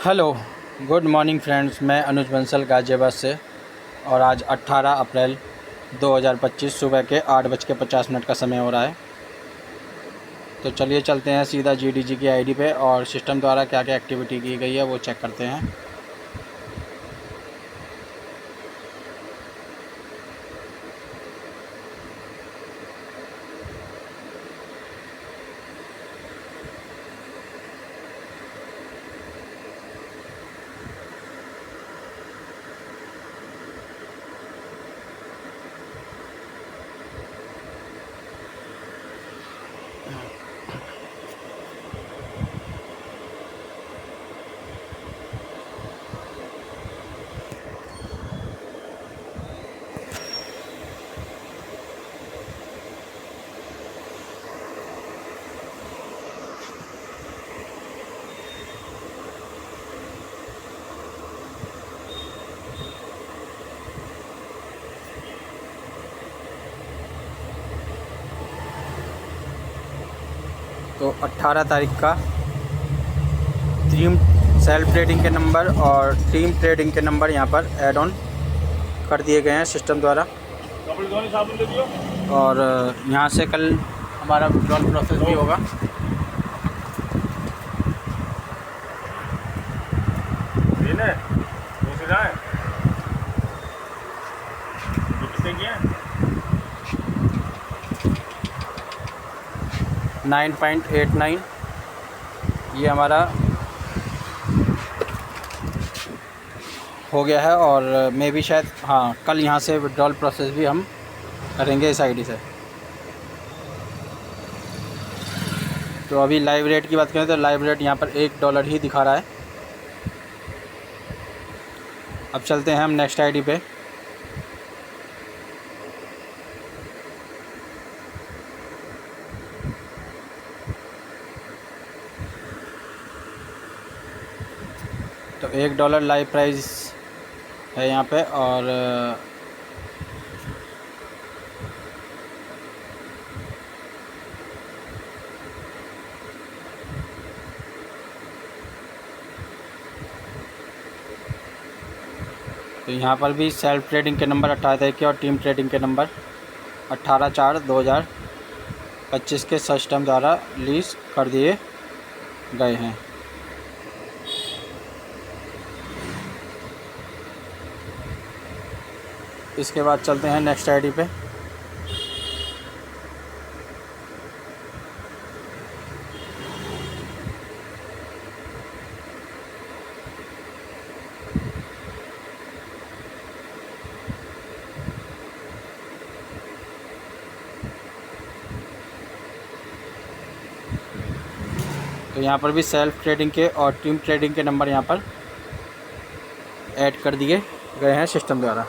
Hello, good morning friends. मैं अनुज बंसल गाज़ियाबाद से और आज 18 अप्रैल 2025 सुबह के 8:50 का समय हो रहा है। तो चलिए चलते हैं सीधा जीडीजी की आईडी पे और सिस्टम द्वारा क्या क्या एक्टिविटी की गई है वो चेक करते हैं। तो 18 तारीख का टीम सेल्फ ट्रेडिंग के नंबर और टीम ट्रेडिंग के नंबर यहाँ पर ऐड ऑन कर दिए गए हैं सिस्टम द्वारा। और यहाँ से कल हमारा विड्रॉल प्रोसेस भी होगा। $9.89 ये हमारा हो गया है और मैं भी शायद कल यहाँ से विड्रॉल प्रोसेस भी हम करेंगे इस आईडी से। तो अभी लाइव रेट की बात करें तो लाइव रेट यहाँ पर $1 ही दिखा रहा है। अब चलते हैं हम नेक्स्ट आईडी पे। तो $1 लाइव प्राइस है यहाँ पे और तो यहाँ पर भी सेल्फ ट्रेडिंग के नंबर 18 तारीख के और टीम ट्रेडिंग के नंबर 18/4/2025 के सिस्टम द्वारा रिलीज़ कर दिए गए हैं। इसके बाद चलते हैं नेक्स्ट आईडी पे। तो यहाँ पर भी सेल्फ ट्रेडिंग के और टीम ट्रेडिंग के नंबर यहाँ पर ऐड कर दिए गए हैं सिस्टम द्वारा।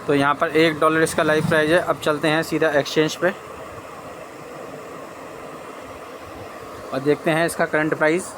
तो यहाँ पर $1 इसका लाइव प्राइस है। अब चलते हैं सीधा एक्सचेंज पे और देखते हैं इसका करंट प्राइस।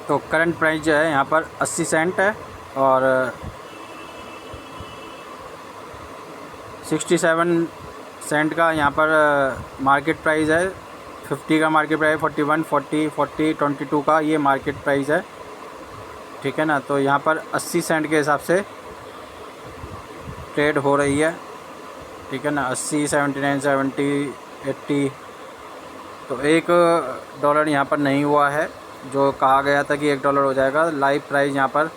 तो करंट प्राइस जो है यहाँ पर 80 सेंट है और 67 सेंट का यहाँ पर मार्केट प्राइस है। 50 का मार्केट प्राइस, 41, 40, 40, 22 का ये मार्केट प्राइस है। ठीक है ना। तो यहाँ पर 80 सेंट के हिसाब से ट्रेड हो रही है। ठीक है ना। 80, 79, 70, 80। तो $1 यहाँ पर नहीं हुआ है जो कहा गया था कि $1 हो जाएगा। लाइव प्राइस यहाँ पर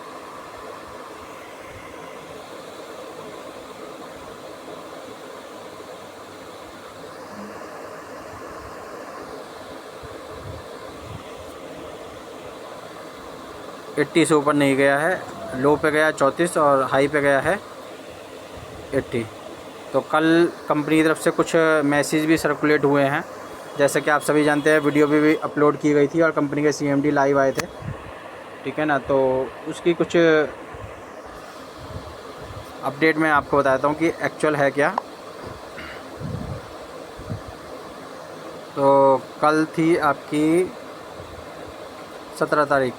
80 से ऊपर नहीं गया है, लो पे गया 34 और हाई पे गया है 80। तो कल कंपनी की तरफ से कुछ मैसेज भी सर्कुलेट हुए हैं, जैसे कि आप सभी जानते हैं, वीडियो भी अपलोड की गई थी और कंपनी के CMD लाइव आए थे, ठीक है ना। तो उसकी कुछ अपडेट मैं आपको बताता हूँ कि एक्चुअल है क्या। तो कल थी आपकी 17 तारीख,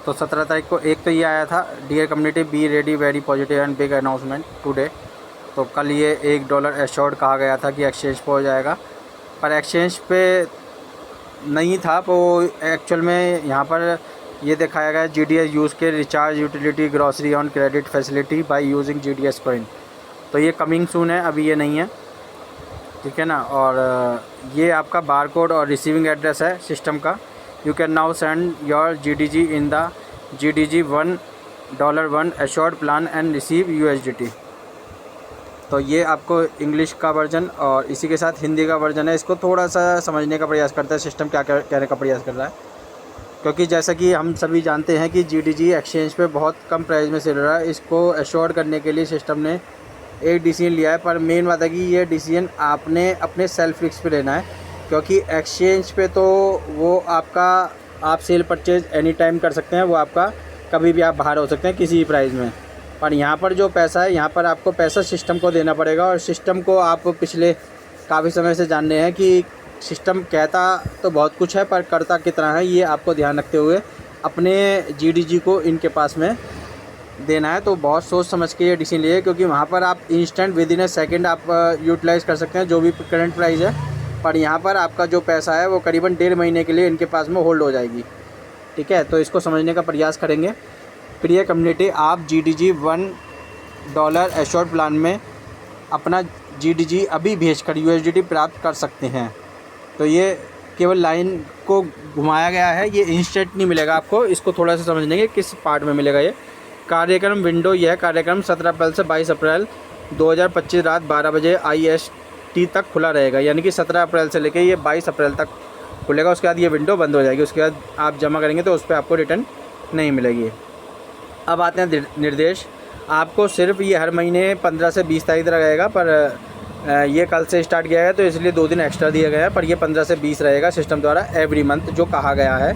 तो 17 तारीख को एक तो ये आया था, dear community be ready very positive and big announcement today. तो कल ये $1 एश्योर्ड कहा गया था कि एक्सचेंज पे हो जाएगा, पर एक्सचेंज पे नहीं था। वो एक्चुअल में यहाँ पर ये दिखाया गया GDS यूज़ के recharge utility grocery on credit facility by using GDS coin. तो ये कमिंग सून है, अभी ये नहीं है, ठीक है ना। और ये आपका बारकोड और रिसीविंग एड्रेस है सिस्टम का। You can now send your GDG in the GDG $1 assured plan and receive USDT। तो ये आपको इंग्लिश का वर्जन और इसी के साथ हिंदी का वर्जन है। इसको थोड़ा सा समझने का प्रयास करता है सिस्टम क्या कहने का प्रयास कर रहा है, क्योंकि जैसा कि हम सभी जानते हैं कि GDG एक्सचेंज पे बहुत कम प्राइस में सेल रहा है। इसको एश्योर्ड करने के लिए सिस्टम ने एक डिसीजन लिया है, पर मेन बात है कि ये डिसीजन आपने अपने सेल्फ रिस्क पे लेना है, क्योंकि एक्सचेंज पे तो वो आपका आप सेल परचेज एनी टाइम कर सकते हैं, वो आपका कभी भी आप बाहर हो सकते हैं किसी भी प्राइस में। पर यहाँ पर जो पैसा है, यहाँ पर आपको पैसा सिस्टम को देना पड़ेगा, और सिस्टम को आप पिछले काफ़ी समय से जान रहे हैं कि सिस्टम कहता तो बहुत कुछ है, पर करता कितना है ये आपको ध्यान रखते हुए अपने GDG को इनके पास में देना है। तो बहुत सोच समझ के ये डिसीजन लिए, क्योंकि वहाँ पर आप instant with in A second आप यूटिलाइज़ कर सकते हैं जो भी करंट प्राइस है, पर यहाँ पर आपका जो पैसा है वो करीबन 1.5 महीने के लिए इनके पास में होल्ड हो जाएगी, ठीक है। तो इसको समझने का प्रयास करेंगे। प्रिय कम्युनिटी, आप GDG $1 एश्योर्ड प्लान में अपना GDG अभी भेजकर USDT प्राप्त कर सकते हैं। तो ये केवल लाइन को घुमाया गया है, ये इंस्टेंट नहीं मिलेगा आपको। इसको थोड़ा सा समझने के किस पार्ट में मिलेगा ये कार्यक्रम विंडो। यह कार्यक्रम 17 अप्रैल से 22 अप्रैल 2025 रात 12 बजे IST तक खुला रहेगा, यानी कि 17 अप्रैल से लेकर ये 22 अप्रैल तक खुलेगा। उसके बाद ये विंडो बंद हो जाएगी, उसके बाद आप जमा करेंगे तो उस पर आपको रिटर्न नहीं मिलेगी। अब आते हैं निर्देश। आपको सिर्फ ये हर महीने 15 से 20 तारीख तक रहेगा, पर ये कल से स्टार्ट किया गया तो इसलिए 2 दिन एक्स्ट्रा दिया गया है, पर ये 15 से 20 रहेगा सिस्टम द्वारा एवरी मंथ जो कहा गया है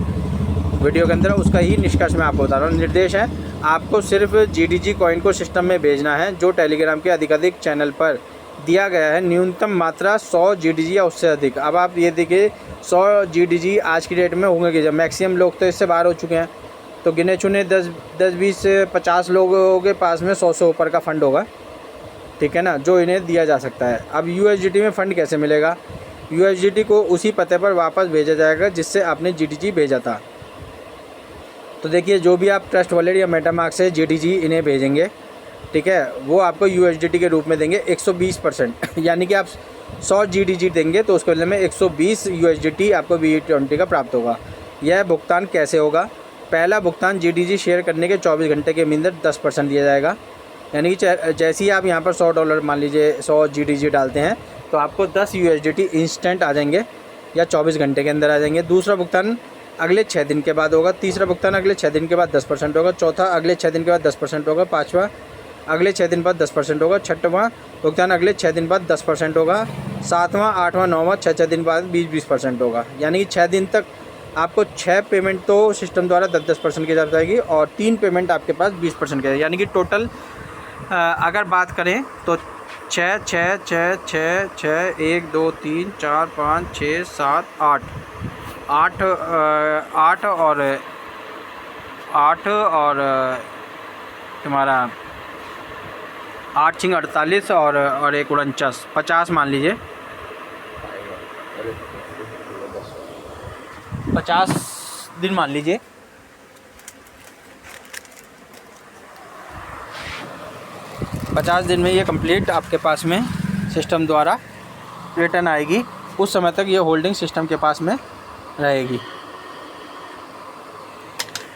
वीडियो के अंदर, उसका ही निष्कर्ष मैं आपको बता रहा हूँ। निर्देश है, आपको सिर्फ GDG कॉइन को सिस्टम में भेजना है जो टेलीग्राम के अधिकाधिक चैनल पर दिया गया है। न्यूनतम मात्रा 100 GDG या उससे अधिक। अब आप ये देखिए 100 GDG आज की डेट में होंगे कि जब मैक्सिमम लोग तो इससे बाहर हो चुके हैं, तो गिने चुने 10-20-50 लोगों के पास में 100 से ऊपर का फ़ंड होगा, ठीक है ना, जो इन्हें दिया जा सकता है। अब USDT में फ़ंड कैसे मिलेगा? USDT को उसी पते पर वापस भेजा जाएगा जिससे आपने GDG भेजा था। तो देखिए, जो भी आप ट्रस्ट वॉलेट या मेटामार्क से GDG इन्हें भेजेंगे, ठीक है, वो आपको USDT के रूप में देंगे 120%। यानी कि आप 100 GDG देंगे तो उसके बदले में 120 USDT आपको B20 का प्राप्त होगा। यह भुगतान कैसे होगा? पहला भुगतान GDG शेयर करने के 24 घंटे के अंदर 10% दिया जाएगा, यानी कि जैसे ही आप यहाँ पर $100 मान लीजिए 100 GDG डालते हैं तो आपको 10 USDT इंस्टेंट आ जाएंगे या 24 घंटे के अंदर आ जाएंगे। दूसरा भुगतान अगले 6 दिन के बाद होगा। तीसरा भुगतान अगले 6 दिन के बाद 10% होगा। चौथा अगले 6 दिन के बाद 10% होगा। पाँचवा अगले 6 दिन बाद 10% होगा। छठवां भुगतान अगले 6 दिन बाद 10% होगा। सातवां, आठवां, नौवां 6 दिन बाद 20% होगा। यानी कि 6 दिन तक आपको 6 पेमेंट तो सिस्टम द्वारा 10% की जाती जाएगी और 3 पेमेंट आपके पास 20% की, यानी कि टोटल अगर बात करें तो 6 6 6 6 6 1 2 3 4 5 6 7 8 8 8 और तुम्हारा 8 छिंग 48 और 1 49 50 मान लीजिए, 50 दिन मान लीजिए। पचास दिन में ये कंप्लीट आपके पास में सिस्टम द्वारा रिटर्न आएगी। उस समय तक ये होल्डिंग सिस्टम के पास में रहेगी,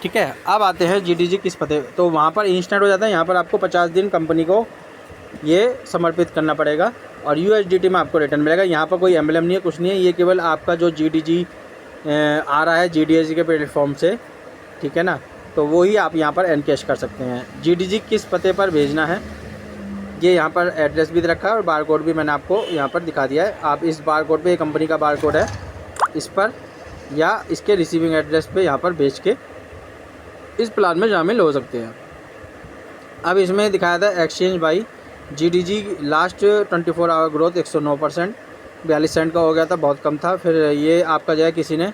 ठीक है। अब आते हैं GDG किस पते, तो वहाँ पर इंस्टेंट हो जाता है। यहाँ पर आपको 50 दिन कंपनी को ये समर्पित करना पड़ेगा और USDT में आपको रिटर्न मिलेगा। यहाँ पर कोई एम्बलम नहीं है, कुछ नहीं है, ये केवल आपका जो GDG आ रहा है GDS के प्लेटफॉर्म से, ठीक है ना, तो वो ही आप यहाँ पर एनकैश कर सकते हैं। GDG किस पते पर भेजना है ये यहाँ पर एड्रेस भी दे रखा है और बार कोड भी मैंने आपको यहाँ पर दिखा दिया है। आप इस बार कोड पर, ये कंपनी का बार कोड है, इस पर या इसके रिसीविंग एड्रेस पे यहाँ पर भेज के इस प्लान में शामिल हो सकते हैं। अब इसमें दिखाया था exchange by GDG last 24 hour growth 109%, 42 cent का हो गया था, बहुत कम था। फिर ये आपका जो है किसी ने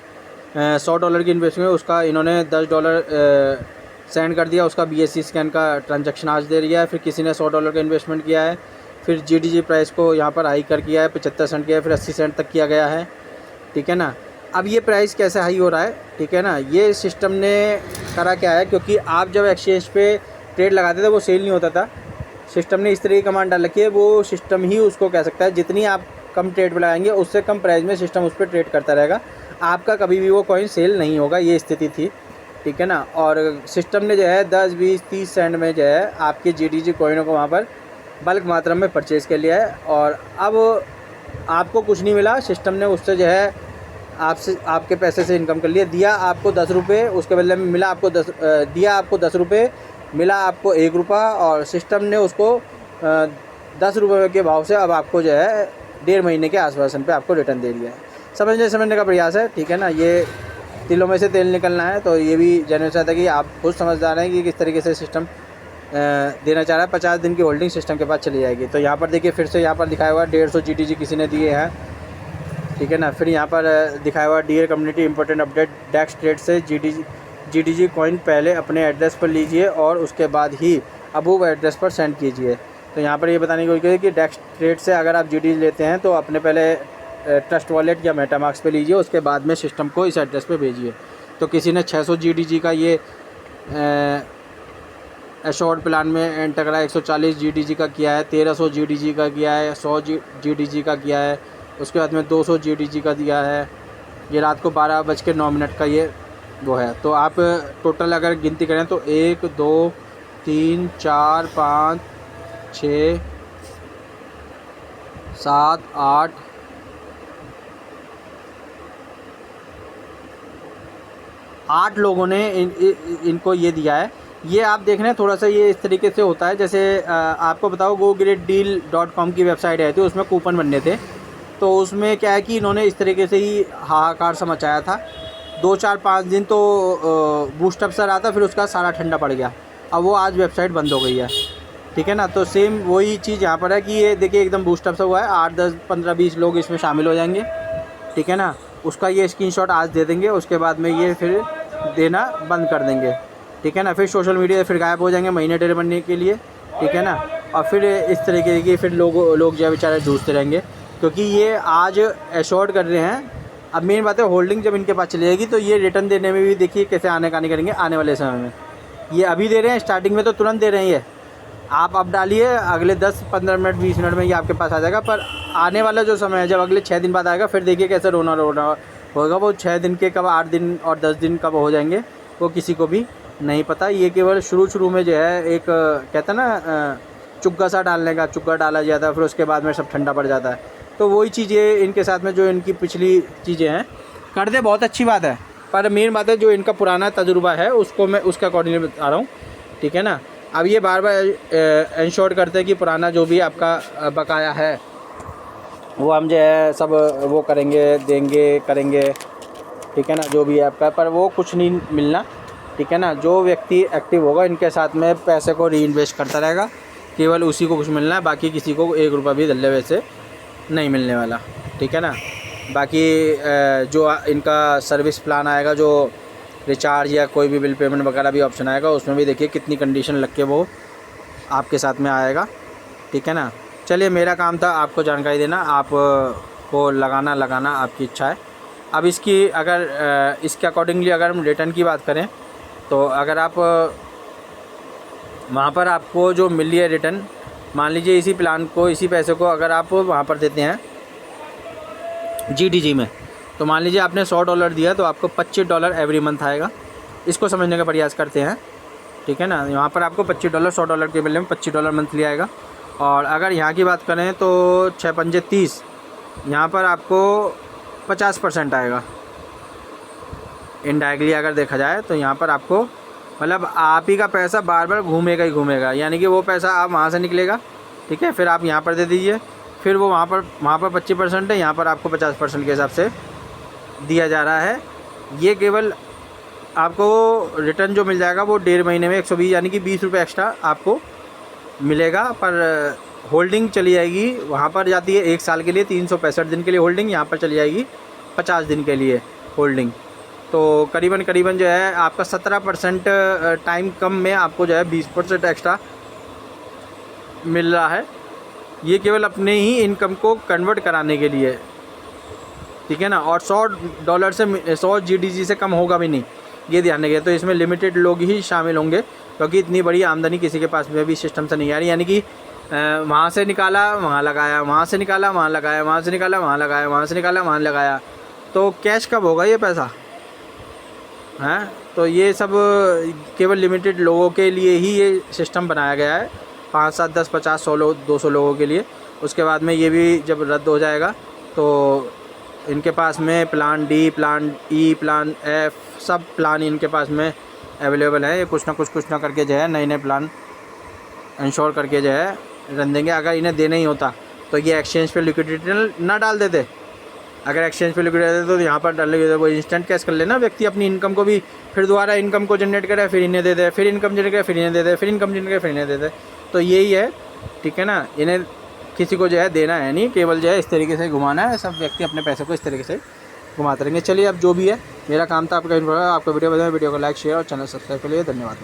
$100 की इन्वेस्टमेंट, उसका इन्होंने $10 सेंड कर दिया, उसका BSC स्कैन का ट्रांजैक्शन आज दे दिया है। फिर किसी ने $100 का इन्वेस्टमेंट किया है, फिर GDG प्राइस को यहाँ पर हाई कर किया है, 75 सेंट किया है, फिर 80 सेंट तक किया गया है, ठीक है ना। अब ये प्राइस कैसे हाई हो रहा है, ठीक है ना, ये सिस्टम ने करा क्या है, क्योंकि आप जब एक्सचेंज पे ट्रेड लगाते थे वो सेल नहीं होता था, सिस्टम ने इस तरह की कमांड डाल रखी है, वो सिस्टम ही उसको कह सकता है जितनी आप कम ट्रेड पे लगाएंगे उससे कम प्राइस में सिस्टम उस पर ट्रेड करता रहेगा, आपका कभी भी वो कॉइन सेल नहीं होगा, ये स्थिति थी, ठीक है ना। और सिस्टम ने जो है 10, 20, 30 सेंट में जो है आपके GDG कॉइनों को वहाँ पर बल्क मात्रा में परचेज़ कर लिया है, और अब आपको कुछ नहीं मिला, सिस्टम ने उससे जो है आपसे, आपके पैसे से इनकम कर लिया। दिया आपको 10 रुपये, उसके बदले में मिला आपको 10, दिया आपको 10 रुपये, मिला आपको 1 रुपया, और सिस्टम ने उसको 10 रुपये के भाव से अब आपको जो है 1.5 महीने के आसपास पे आपको रिटर्न दे दिया है। समझने का प्रयास है, ठीक है ना। ये तिलों में से तेल निकलना है, तो ये भी जानना चाहता है कि आप खुद समझदार हैं कि किस तरीके से सिस्टम देना चाह रहा है। 50 दिन की होल्डिंग सिस्टम के पास चली जाएगी। तो यहाँ पर देखिए फिर से यहाँ पर दिखाया हुआ 150 GDG किसी ने दिए हैं, ठीक है ना। फिर यहाँ पर दिखाया हुआ डियर कम्युनिटी इंपॉर्टेंट अपडेट, डेक्स ट्रेड से GDG कॉइन पहले अपने एड्रेस पर लीजिए और उसके बाद ही अबूव एड्रेस पर सेंड कीजिए। तो यहाँ पर ये बताने की कोशिश है कि डेक्स ट्रेड से अगर आप GDG लेते हैं तो अपने पहले ट्रस्ट वॉलेट या मेटामार्क्स पे लीजिए, उसके बाद में सिस्टम को इस एड्रेस पे भेजिए। तो किसी ने 600 GDG का ये एश्योर्ड प्लान में एंटर करा, 140 GDG का किया है, 1300 GDG का किया है, 100 GDG का किया है, उसके बाद में 200 GDG का दिया है। ये रात को 12:09 का ये वो है। तो आप टोटल अगर गिनती करें तो 1, 2, 3, 4, 5, 6, 7, 8, 8 लोगों ने इनको ये दिया है। ये आप देख रहे हैं थोड़ा सा ये इस तरीके से होता है, जैसे आपको बताओ GoGreatDeal.com की वेबसाइट है, तो उसमें कूपन बनने थे, तो उसमें क्या है कि इन्होंने इस तरीके से ही हाहाकार सा मचाया था। 2, 4, 5 दिन तो बूस्टअप सा रहा था, फिर उसका सारा ठंडा पड़ गया, अब वो आज वेबसाइट बंद हो गई है, ठीक है ना। तो सेम वही चीज़ यहाँ पर है कि ये देखिए एकदम बूस्टअप सा हुआ है, 8, 10, 15, 20 लोग इसमें शामिल हो जाएंगे, ठीक है ना। उसका ये स्क्रीनशॉट आज दे देंगे, उसके बाद में ये फिर देना बंद कर देंगे, ठीक है ना। फिर सोशल मीडिया फिर गायब हो जाएंगे महीने डेढ़ बनने के लिए, ठीक है ना। और फिर इस तरीके की फिर लोग जो है बेचारे जूझते रहेंगे, क्योंकि ये आज एश्योर्ड कर रहे हैं। अब मेन बात है होल्डिंग जब इनके पास चली जाएगी तो ये रिटर्न देने में भी देखिए कैसे आने करेंगे आने वाले समय में। ये अभी दे रहे हैं, स्टार्टिंग में तो तुरंत दे रहे हैं, ये आप अब डालिए, अगले 10, 15 मिनट, 20 मिनट में ये आपके पास आ जाएगा। पर आने वाला जो समय है, जब अगले 6 दिन बाद आएगा, फिर देखिए कैसे रोना होगा। वो 6 दिन के कब 8 दिन और 10 दिन कब हो जाएंगे वो किसी को भी नहीं पता। ये केवल शुरू में जो है एक कहते हैं ना चुग्गा सा डालने का, चुग्गा डाला जाता है, फिर उसके बाद में सब ठंडा पड़ जाता है। तो वही चीज़ें इनके साथ में जो इनकी पिछली चीज़ें हैं कर दे, बहुत अच्छी बात है, पर मेन बात है जो इनका पुराना तजुर्बा है उसको मैं उसके अकॉर्डिंग बता रहा हूँ, ठीक है ना। अब ये बार इंश्योर करते हैं कि पुराना जो भी आपका बकाया है वो हम जो है सब वो देंगे करेंगे, ठीक है ना, जो भी है आपका, पर वो कुछ नहीं मिलना, ठीक है ना। जो व्यक्ति एक्टिव होगा इनके साथ में पैसे को री इन्वेस्ट करता रहेगा, केवल उसी को कुछ मिलना है, बाकी किसी को 1 रुपया भी दल्ले वैसे नहीं मिलने वाला, ठीक है ना। बाकी जो इनका सर्विस प्लान आएगा, जो रिचार्ज या कोई भी बिल पेमेंट वगैरह भी ऑप्शन आएगा, उसमें भी देखिए कितनी कंडीशन लग के वो आपके साथ में आएगा, ठीक है ना। चलिए, मेरा काम था आपको जानकारी देना, आपको लगाना आपकी इच्छा है। अब इसकी अगर इसके अकॉर्डिंगली अगर हम रिटर्न की बात करें तो अगर आप वहाँ पर आपको जो मिल रही है रिटर्न, मान लीजिए इसी प्लान को, इसी पैसे को अगर आप वहाँ पर देते हैं GDG में, तो मान लीजिए आपने $100 दिया तो आपको $25 एवरी मंथ आएगा। इसको समझने का प्रयास करते हैं, ठीक है ना। यहाँ पर आपको $25 $100 के बदले में $25 मंथली आएगा। और अगर यहाँ की बात करें तो 6 पंजे 30, यहाँ पर आपको 50% आएगा। इनडायरेक्टली अगर देखा जाए तो यहाँ पर आपको मतलब आप ही का पैसा बार बार घूमेगा ही घूमेगा, यानी कि वो पैसा आप वहाँ से निकलेगा, ठीक है, फिर आप यहाँ पर दे दीजिए, फिर वो वहाँ पर 25% है, यहाँ पर आपको 50% के हिसाब से दिया जा रहा है। ये केवल आपको रिटर्न जो मिल जाएगा वो 1.5 महीने में 120 यानी कि 20 रुपये एक्स्ट्रा आपको मिलेगा। पर होल्डिंग चली जाएगी, वहाँ पर जाती है 1 साल के लिए 365 दिन के लिए होल्डिंग, यहाँ पर चली जाएगी 50 दिन के लिए होल्डिंग। तो करीबन जो है आपका 17% टाइम कम में आपको जो है 20% एक्स्ट्रा मिल रहा है। ये केवल अपने ही इनकम को कन्वर्ट कराने के लिए, ठीक है ना। और $100 से 100 GDP से कम होगा भी नहीं, ये ध्यान रखिए। तो इसमें लिमिटेड लोग ही शामिल होंगे, क्योंकि इतनी बड़ी आमदनी किसी के पास में भी सिस्टम से नहीं आ रही। यानी कि वहाँ से निकाला वहाँ लगाया, वहाँ से निकाला वहाँ लगाया, वहाँ से निकाला वहाँ लगाया, वहाँ से निकाला वहाँ लगाया, तो कैश कब होगा ये पैसा, हैं। तो ये सब केवल लिमिटेड लोगों के लिए ही ये सिस्टम बनाया गया है, 5, 7, 10, 50, 100 लोग, 200 लोगों के लिए। उसके बाद में ये भी जब रद्द हो जाएगा तो इनके पास में प्लान डी, प्लान ई, प्लान एफ, सब प्लान इनके पास में अवेलेबल है। ये कुछ ना करके जो है नए प्लान इंश्योर करके जो है रन देंगे। अगर इन्हें देना ही होता तो ये एक्सचेंज पे लिक्विडिटी ना डाल देते। अगर एक्सचेंज पे लिक्विडिटी देते तो यहाँ पर डाल देते, वो इंस्टेंट कैश कर लेना व्यक्ति अपनी इनकम को भी, फिर दोबारा इनकम को जनरेट करे, फिर इन्हें दे दे, फिर इनकम जनरेट करे, फिर इन्हें दे दे, फिर इनकम जनरेट करे, फिर इन्हें दे दे। तो यही है, ठीक है ना। इन्हें किसी को जो है देना है नहीं, केवल जो है इस तरीके से घुमाना है। सब व्यक्ति अपने पैसे को इस तरीके से घुमाते रहेंगे। चलिए, अब जो भी है मेरा काम था आपका वीडियो को लाइक, शेयर और चैनल सब्सक्राइब के लिए धन्यवाद।